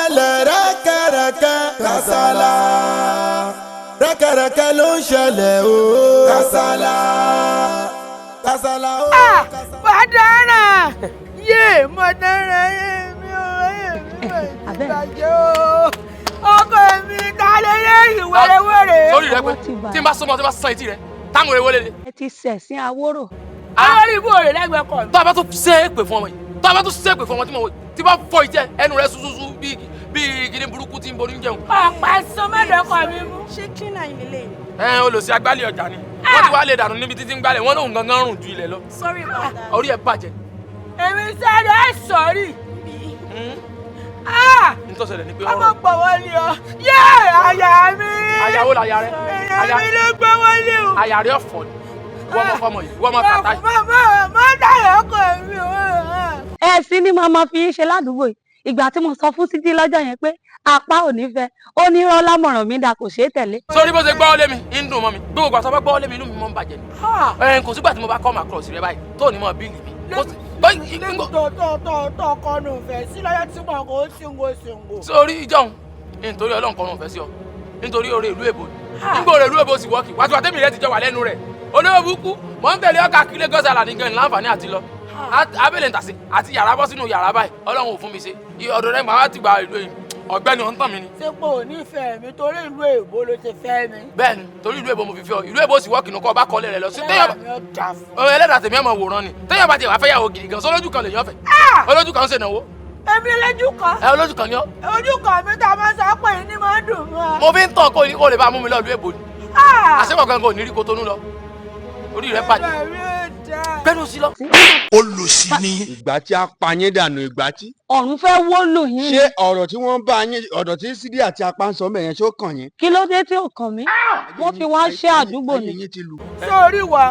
ṣẹlẹ̀ rẹ́kẹ̀rẹ́kẹ́ Kasala rẹ́kẹ̀rẹ́kẹ́ ló ń ṣẹlẹ̀ o Kasala Kasala o. Padànà yé mo dára yé mi ò yé mi ò ìbàjẹ́ o ọkọ mi ta lè lẹ́yìn wẹ́rẹ́wẹ́rẹ́. sórí rẹ pé tí n bá sọmọ tí n bá san etí rẹ táwọn èèwọ̀ lè. ẹ ti sẹ̀sìn àwòrò. olórí ibú rẹ̀ lẹ́gbẹ̀ẹ́ kọ̀ mi. tó a bá tó ṣe é pè fún ọmọ yìí tó a bá tó ṣe é pè fún ọmọ tí mo wò tí bá fọ ìjẹ ẹnu rẹ ṣuṣuṣu bíi kìnìún burúkú tí ń borí ń jẹun. ọ̀pá ẹ̀sán mẹ́dọ̀ọ́kọ̀ mi mú. ṣé cleaner ìlélẹ̀ yìí. Olùsí agbálẹ̀ ọjà ni wọ́n ti wá lè dànù níbi títí ń gbálẹ̀ wọ́n lóun gangan rùn ju ilẹ̀ lọ. sorry about that. orí ẹ̀ bàjẹ́. èmi sáré ẹ̀ sọ́rí. n tó ṣẹlẹ̀ ni pé ọmọ gbọ̀wọ́ ni ọ yé àyà mi. àyà wo làyà rẹ. àyà mi ló gbọ́wọ́ lé o. àyà rẹ ọ̀fọ̀ ni wọ́n mọ fọmọ yìí wọ́n mọ kàtá yìí. má dáyà ọkọ mi o. ẹ̀sìn ni màmá fi ń ṣe ládùúgbò yìí ìgbà tí mo sọ fún Sidi lọ́jọ́ yẹn pé apá ò ní fẹ́ ó ní rán lámọ̀ràn mi dà kò ṣeé tẹ̀lé. sórí bó ṣe gbọ́ lé mi ń dùn mọ́ mi gbogbo àtọ́ bá gbọ́ lé mi inú mi mọ́ ń bàjẹ́ ni. kò sígbà tí mo bá kọ́ màá kúrọ̀sì rẹ báyìí tó ní mọ́ bíìlì mi. tó kọnu fẹ́ sí lọ́yọ́ tí mo kò ṣìngò. sórí ìjọhún nítorí Ọlọ́run kọnu fẹ́ sí ọ nítorí oore ìlú èbó nígbà oore ìlú èbó sì wọ́ọ̀kì wàtí wàtẹ́mi rẹ ti jọ wà lẹ́nu rẹ̀ olówó burúkú mọ̀ ń tẹ̀lé ọkà kílé gọ́sàlà ní gan láǹfààní àti lọ abẹ́lẹ̀ ntàsí àti yàrá bọ́ sínú yàrá báyìí Ọlọ́run ò fún mi ṣe ọ̀dọ̀ rẹ̀ màá ti gba ìlú èyí ọ̀gbẹ́ni ọ̀ ń tàn mí ni. ṣé pé ò ní fẹ́ mi torí ìlú èbó ló ti fẹ́ mi. bẹ́ẹ̀ni torí ìlú èbó mo fi fẹ́ ọ ìlú èbó sì wọ́ọ̀kì nìkan ọba kọ́lé rẹ lọ sí ẹlẹ́dàá tèmi ọmọ wòran ni téèyàn bá ti wà fẹ́ yàwó gidi gan sọlójú kan lèyàn fẹ́ olójú kan ń ṣe náwó. èmi lójú kan. olójú kan ni ọ. ojú kan mi tá a máa sọ pé ní máa dùn mọ́. mo fi ń tàn kó lè bá mú mi lọ ìlú èbó ni. àṣepọ̀ gangan ò ní rí Kotonu lọ orí rẹ bàjẹ́ gbẹ́nu sí lọ. olùsí ni. ìgbà tí a pa yín dànù ìgbà tí. ọ̀run fẹ́ wó lò yín. ṣé ọ̀rọ̀ tí wọ́n bá yín ọ̀rọ̀ tí Sidi àti apá ń sọ mẹ́yẹn ṣó kàn yín. kí ló dé tí ò kàn mí wọ́n fi wá ṣe àdúgbò ni. sórí wa.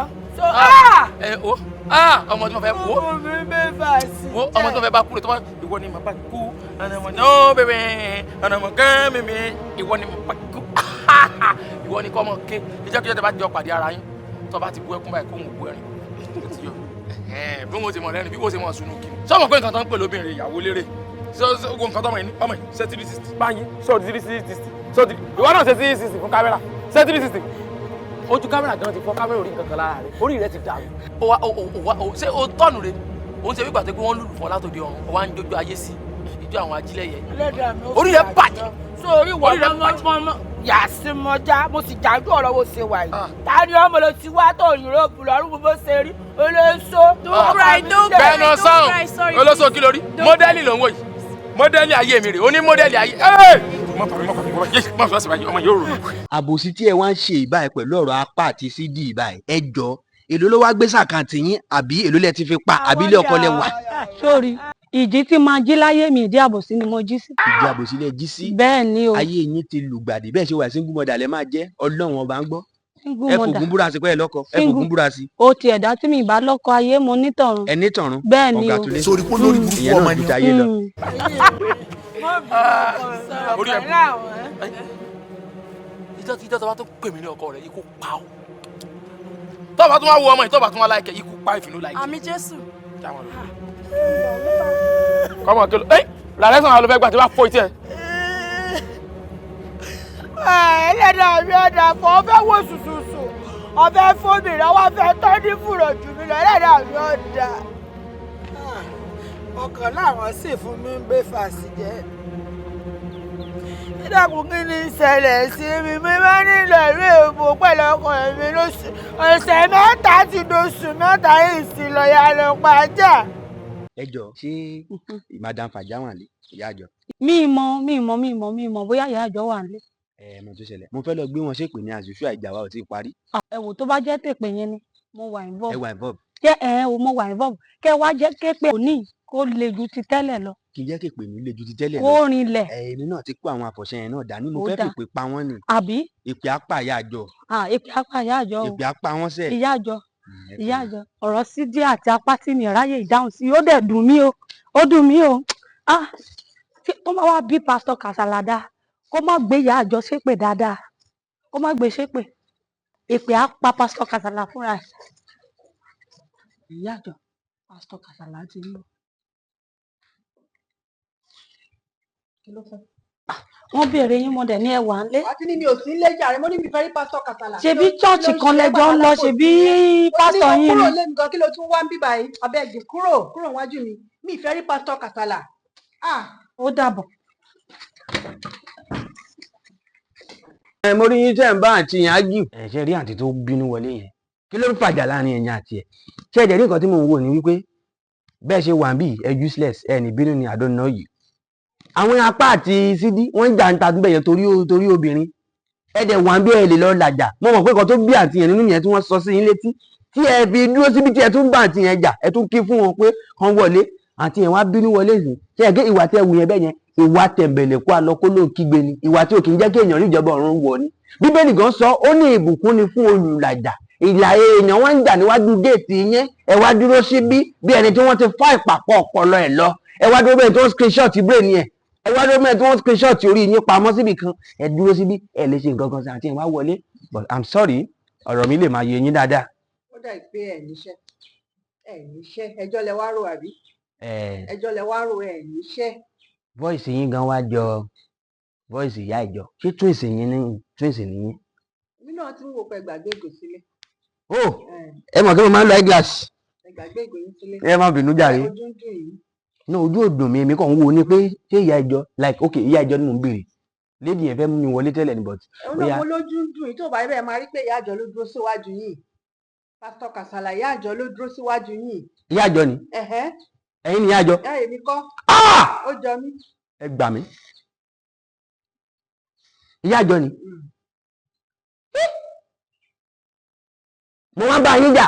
ọmọ tí mo fẹ́ kú. ọmọ mi bẹ́ẹ̀ bá sí. ọmọ tí mo fẹ́ bá kú rẹ̀ tó bá ìwọ ni mo bá kú ọ̀nàmọ̀ náà bẹ̀rẹ̀ ọ̀nàmọ̀ gán mímí ìwọ ni mo bá kú ìwọ ni kọ́ ọmọ ké ìjọ́kíjọ́ tẹ bá jọ pàdé ara yín tó bá ti bú ẹkún báyìí kó ń bú ẹ̀rín ti yọ bí wọ́n ti mọ̀ lẹ́nu bí wọ́n ti mọ̀ sunu kí ni sọ́mọ̀ pé nǹkan tó ń pè lóbìnrin ìyàwó lérè gbogbo nǹkan tó mọ̀ yìí ṣe 360 báyìí sọ́ọ̀dì 360 sọ́ọ̀dì ìwọ náà ṣe 360 fún kámẹ́rà ṣe 360 ojú kámẹ́rà gan ti fọ́ kámẹ́rà orí nǹkan kan lára rẹ̀ orí rẹ̀ ti dàrú. ṣé o tọ́nu rẹ̀ òun ṣe wípé àtẹ́gbẹ́ wọn lùlù fún ọ látòdì ọ̀run ọwọ́ à ń jójú ayé sí ìjọ àwọn ajílẹ̀ yẹn orí rẹ̀ bàjẹ́. sórí wọ́n mọ́ yàsí mọ́já mo sì jájú ọ̀rọ̀ wo ṣe wà yìí ta ni ọmọ ló ti wá tó yúróòpù lọ́rùn bó ṣe rí olóso. don't cry bẹ́ẹ̀ náà sáhùn olóso kí lórí mọ́dẹ́lì ló ń wò yìí mọ́dẹ́lì ayé mi rè ó ní mọ́dẹ́lì ayé. àbòsí tí ẹ wá ń ṣe ìbáyìí pẹ̀lú ọ̀rọ̀ apá àti Sidi ìbáyìí ẹ jọ èló ló wá gbé sàkáǹtì yín àbí èló lẹ ti fi pa àbí ilé ọkọ lẹ wà. sórí ìjì tí máa jí láyé mi ìdí àbòsí ni mo jí sí. ìdí àbòsí lẹ jí sí. bẹ́ẹ̀ ni o. ayé yín ti lùgbàdì bẹ́ẹ̀ ṣe wà sí ngúmọ̀dà lẹ máa jẹ́ Ọlọ́run ọba ń gbọ́. ẹ fògùn búra sí pé ẹ lọ́kọ ẹ fògùn búra sí. o ti ẹ̀dá tí mi ìbá lọ́kọ ayé mo nítọ̀run. ẹ nítọ̀run. bẹ́ẹ̀ ni o. sórí kó lórí burúkú ọmọ ni. orí ẹ ìjọ tó bá tó pè mí ní ọkọ rẹ ikú pa ọ tó bá tún wá wo ọmọ yìí tó bá tún wá láìkẹ ikú pa ìfìnnú láìkẹ. àmì Jésù. kọ́mọ kí ló làlẹ́ sàn án ló fẹ́ gbà tí wàá fọ ìtì ẹ̀. ẹlẹ́dàá mi ọ̀dà fún ọbẹ̀ wo sùsùsù ọbẹ̀ fómìnira wọ́n fẹ́ tọ́jú fúrò jù mí lọ ẹlẹ́dàá mi ọ̀dà. ọkàn láwọn sì fún mi ń gbé fàṣì jẹ́. dídàkùn kí ni ìṣẹ̀lẹ̀ sí mi mi máa ń nílò ìlú èbó pẹ̀lú ọkọ mi lóṣù ọ̀sẹ̀ mẹ́ta ti dóṣù mẹ́ta yìí sí lọ́ọ́yà lọ pàjá. ẹ jọ ṣé madam Fajaa wà lé ìyá àjọ. mi mọ bóyá ìyá àjọ wà nílé. mo tó ṣẹlẹ̀ mo fẹ́ lọ gbé wọn ṣépè ní àṣìṣú àìjà wa ò tí ì parí. ẹ wò tó bá jẹ́ tèpè yẹn ni mo wà involve. ẹ wà involve. mo wà involve kẹ wá jẹ́ képe òní kó le ju ti tẹ́lẹ̀ lọ. kì í jẹ́ képe mi le ju ti tẹ́lẹ̀ lọ. kó rinlẹ̀. èmi náà ti kó àwọn àfọ̀ṣẹ yẹn náà dání mo fẹ́ fìpè pa wọ́n ni. àbí. ìpè apá ìyá àjọ. ìpè apá ìyá àjọ o. ìpè apá wọn sẹ. ìyá àjọ ọ̀rọ̀ Sidi àti apá tí mi ráyè ìdáhùn sí ó dẹ̀ dùn mí o ó dùn mí o tó máa wá bí pásítọ̀ Kasala dá kó má gbé ìyá àjọ ṣépè dáadáa kó má gbé ṣépè èpè á pa pásítọ̀ Kasala fúnra ẹ̀. ìyá àjọ pásítọ̀ Kasala ti ń lọ. wọ́n béèrè yín mo dẹ̀ ní ẹwà ńlé. wá tí ní mi ò sí ilé jàre mo ní mi fẹ́ rí pásítọ̀ Kasala. ṣebí chọ́ọ̀chì kan lẹ́jọ́ ń lọ ṣebí pásítọ̀ yín kúrò ni. lé nǹkan kí ló tún wá ń bí báyìí abẹ́ẹ̀gì kúrò wájú mi mi fẹ́ rí pásítọ̀ Kasala. ó dàbọ̀. mo rí yín tẹ́ ń bá àǹtí yẹn ágì. ẹ ṣe rí àǹtí tó bínú wọlé yẹn kí ló ń fàjà láàrin ẹ̀yin àti ẹ̀ ṣé ẹ̀jẹ̀ rí nǹkan tí mò ń wò ní wípé bẹ́ẹ̀ ṣe wà ń bí ẹ useless ẹ ní bínú ni I don't know you. àwọn apá àti Sidi wọ́n ń jà ń ta gbẹ̀ yẹn torí obìnrin ẹ dẹ̀ wà ń bí ẹ lè lọ làjà mo mọ̀ pé nǹkan tó bí àǹtí yẹn nínú yẹn tí wọ́n sọ sí yín létí tí ẹ fi dúró síbi tí ẹ tún bá àǹtí yẹn jà ẹ tún kí fún wọn pé kàn wọlé àǹtí yẹn wá bínú wọlé sí ṣé ẹ gé ìwà tí ẹ wù yẹn bẹ́ẹ̀ yẹn ìwà tẹ̀m̀bẹ̀lẹ̀kú alọ́kó ló kígbe ni ìwà tí ò kì í jẹ́ kí èèyàn rí ìjọba ọ̀run wọ̀ ni bíbélì gan sọ ó ní ìbùkún ni fún olùlàjà ìlà èèyàn wọn ń jà níwájú géètì yẹn ẹ wá dúró síbí bí ẹni tí wọ́n ti fọ́ ìpàpọ̀ ọpọlọ ẹ̀ lọ ẹ wá dúró bẹ́ẹ̀ tí wọ́n screenshot brain yẹn ẹ wá dúró bẹ́ẹ̀ tí wọ́n screenshot orí yín pamọ́ síbì kan ẹ dúró síbí ẹ lè ṣe nǹkan kan sí àti ẹ wá wọlé but I'm sorry ọ̀rọ̀ mi lè máa yé yín dáadáa. ó dà pé ẹ níṣẹ́ ẹjọ́ lẹ wá rò àbí ẹjọ́ lẹ wá rò ẹ níṣẹ́. voice yín gan wá jọ voice ìyá ìjọ ṣé twins yín ní twins nìyí. èmi náà ti ń wò pé gbàgbé ìgò sílé. ẹ mọ̀ kí mo máa ń lo eyeglass. ẹ gbàgbé ìgò yín sílé. ẹ má bínú jàre. ojú ń dùn yìí. náà ojú ò dùn mí èmi kàn ń wo ni pé ṣé ìyá ìjọ like okay ìyá ìjọ ni mò ń béèrè lady yẹn fẹ́ mú mi wọlé tẹ́lẹ̀ ní but. ẹ náà mo lójú ń dùn yìí tó bá yẹ bẹ́ẹ̀ máa rí pé ìyá ìjọ ló dúró síwájú yìí pásítọ̀ Kasala ìyá ìjọ ló dúró síwájú yìí. ìyá ìjọ ni. ẹ̀yin ni ìyá ìjọ. ìyá èmi kọ́. ó jọ mí. ẹ gbà mí. ìyá ìjọ ni. mo máa ń bá yín jà.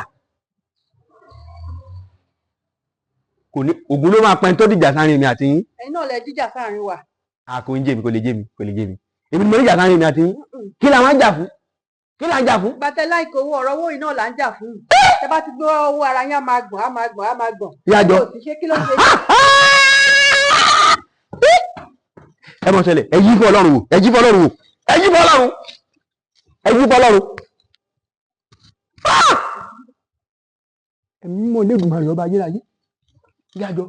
kò ní ògùn ló máa pẹ́ tó dìjà sáárín mi àti yín. ẹ̀yin náà lẹ jíjà sáárín wa. kò ń jẹ mi kò lè jẹ mi kò lè jẹ mi èmi ni mo níjà sáárín mi àti yín kí la máa ń jà fún kí la ń jà fún. gbàtẹ láìkó owó ọ̀rọ̀ owó yìí náà là ń jà fún ẹ bá ti gbé owó ara yín á máa gbọ̀n á máa gbọ̀n á máa gbọ̀n. ìyá ìjọ ṣé kí ló ṣe ẹ mọ̀ ṣẹlẹ̀ ẹ yí fún Ọlọ́run wò ẹ yí fún Ọlọ́run wò ẹ yí fún Ọlọ́run ẹ yí fún Ọlọ́run. ẹ̀mí mọ̀ lẹ́gùn àrùn ọba ayérayé yájọ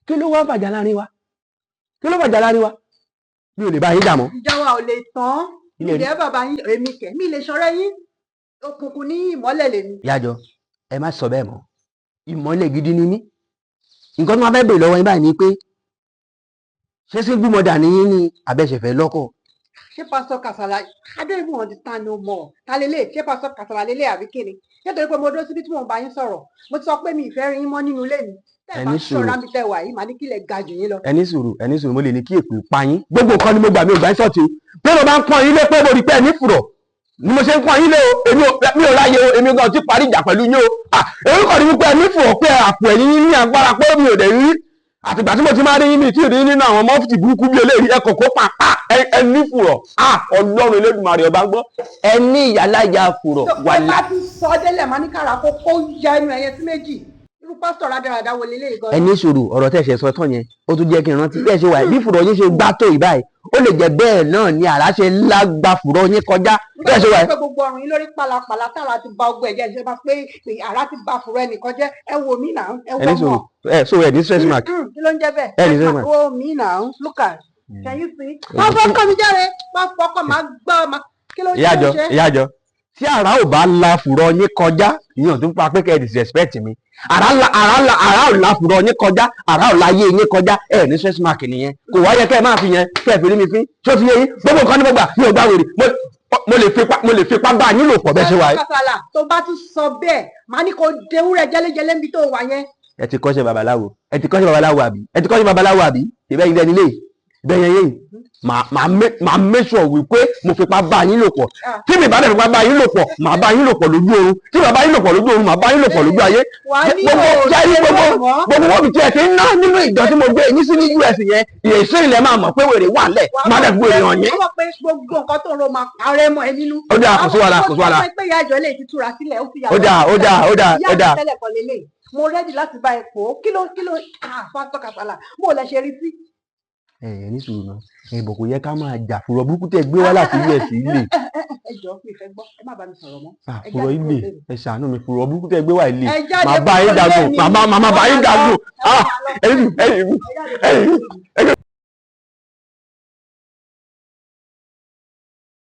kí ló wá fàjà láàrin wa kí ló fàjà láàrin wa mi ò lè bá yín jà mọ́. ìjà wa ò lè tán ilé bàbá yín èmi kẹ̀ mi lè ṣọ̀rẹ́ yín òkùnkùn ní ìmọ́lẹ̀ lèmi. yájọ ẹ má sọ bẹ́ẹ̀ mọ́ ìmọ́lẹ̀ gidi ni mí nǹkan tó máa fẹ́ bèèrè lọ́wọ́ yín báyìí ni pé ṣé single mother ni yín ní abẹ́ṣẹ̀fẹ́ lọ́kọ. ṣé pásítọ̀ Kasala I don't even understand no more ta lélẹ̀ ṣé pásítọ̀ Kasala lélẹ̀ àbí kíni nítorí pé mo dúró síbi tí mò ń bá yín sọ̀rọ̀ mo ti sọ pé mi ìfẹ́ rin yín mọ́ nínú ilé mi tẹ́ ẹ bá ṣọ́ra mi tẹ́ wà yìí màá ní kílẹ̀ ga jù yín lọ. ẹni sùúrù mo lè ní kí èpè pa yín gbogbo nǹkan ni mo gbà mí ò gbà yín sọ̀tì pé mo bá ń pọ́n yín lé pé mo rí pé ẹ ní fùrọ̀ ni mo ṣe ń pọ́n yín lé o mi ò ráyè o èmi gan ti parí ìjà pẹ̀lú yín o èmi kàn ní wípé ẹ ní fùrọ̀ pé àpò ẹ̀yìn yín ní agbára pé mi ò dẹ̀ rí àtìgbà tí mo ti máa rí yín mi tí ì rí nínú àwọn mọ́fìtì burúkú bí eléyìí ẹ kòkó pa ẹ ní fùrọ̀ Ọlọ́run Elédùmarè ọba gbọ́ ẹ ní ìyáláyà fùrọ̀ wà lá. tó bá ti sọ délẹ̀ máa ní kára kó ya ẹnu ẹyẹ sí méjì irú pásítọ̀ rádaràdà wọlé lé ìgọ́n. ẹ ní sùúrù ọ̀rọ̀ tẹ̀ ṣe sọ tán yẹn ó tún jẹ́ kí n rántí bẹ́ẹ̀ ṣe wà bí fùrọ̀ yín ṣe gbá tó ìbáyìí ó lè jẹ́ bẹ́ẹ̀ náà ni àrá ṣe lágbá fùrọ̀ yín kọjá bẹ́ẹ̀ ṣe wà. nígbà tó gbogbo ọrùn yín lórí pàlàpàlà tára ti ba ọgbọ ẹ̀jẹ̀ ṣe bá pé àrá ti ba fùrọ̀ ẹnìkan jẹ́ ẹ wo mí náà ẹ wọ mọ. so ẹ ní stress mark. kí ló ń jẹ́ bẹ́ẹ̀ ẹ ní stress mark. ẹ wo mí náà look at can you see. wọ́n fọkàn mi jáde wọ́n fọkàn máa gbọ́ kí ló ń ṣe. ìyá àjọ tí àrá ò bá la fùrọ̀ yín kọjá ìyẹn tó ń pa pé kẹ́ ẹ disrespect mi àrá ò la fùrọ̀ yín kọjá àrá ò la yé yín kọjá ẹ ní stress mark nìyẹn kò wáyé kẹ́ ẹ máa fi yẹn kẹ́ ẹ fi rí mi fín tó fi yé yín gbogbo nǹkan ní gbogbo mi ò gbá wèrè mo lè fipá bá yín lò pọ̀ bẹ́ẹ̀ ṣe wà yìí. Kasala tó bá tún sọ bẹ́ẹ̀ máa ní kó dewúrẹ́ jẹ́lẹ́jẹ́lẹ́ níbi tó wà yẹn. ẹ ti kọ́ṣẹ́ babaláwo àbí ìbẹ́ ilé nílé bẹ́ẹ̀ yẹn màá make sure wípé mo fipá bá yín lò pọ̀ tí mi bá dẹ̀ fipá bá yín lò pọ̀ màá bá yín lò pọ̀ lójú oorun tí màá bá yín lò pọ̀ lójú oorun màá bá yín lò pọ̀ lójú ayé gbogbo wọ́n mi tí ẹ ti ń ná nínú ìjọ tí mo gbé yín sí ní US yẹn ìyẹ̀sẹ̀ ilẹ̀ máa mọ̀ pé wèrè wà lẹ̀ máa dẹ̀ wèrè hàn yín. wọ́n pe gbogbo nǹkan tó ń ro máa parẹ́ mọ́ ẹ nínú. ó dáa kò sí wàhálà. àwọn ọmọ pé ìyá ìjọ lè ti túra sílẹ̀ ó fi yàrá. ó dáa. ìyá mi tẹ́lẹ̀ kọ́ lélẹ̀ mo rẹ́dì láti bá ẹ pò ó kí ló pásítọ̀ Kasala bó lẹ ṣe rí sí. ẹ ní sùúrù náà ìbò kò yẹ ká máa jà fùrọ̀ burúkú tẹ gbé wá láti US ilé. ẹ jọ mi fẹ́ gbọ́ ẹ má bá mi sọ̀rọ̀ mọ́. fùrọ̀ ilé ẹ ṣàánú mi fùrọ̀ burúkú tẹ gbé wá ilé màá bá yín dàgbò màmá bá yín dàgbò.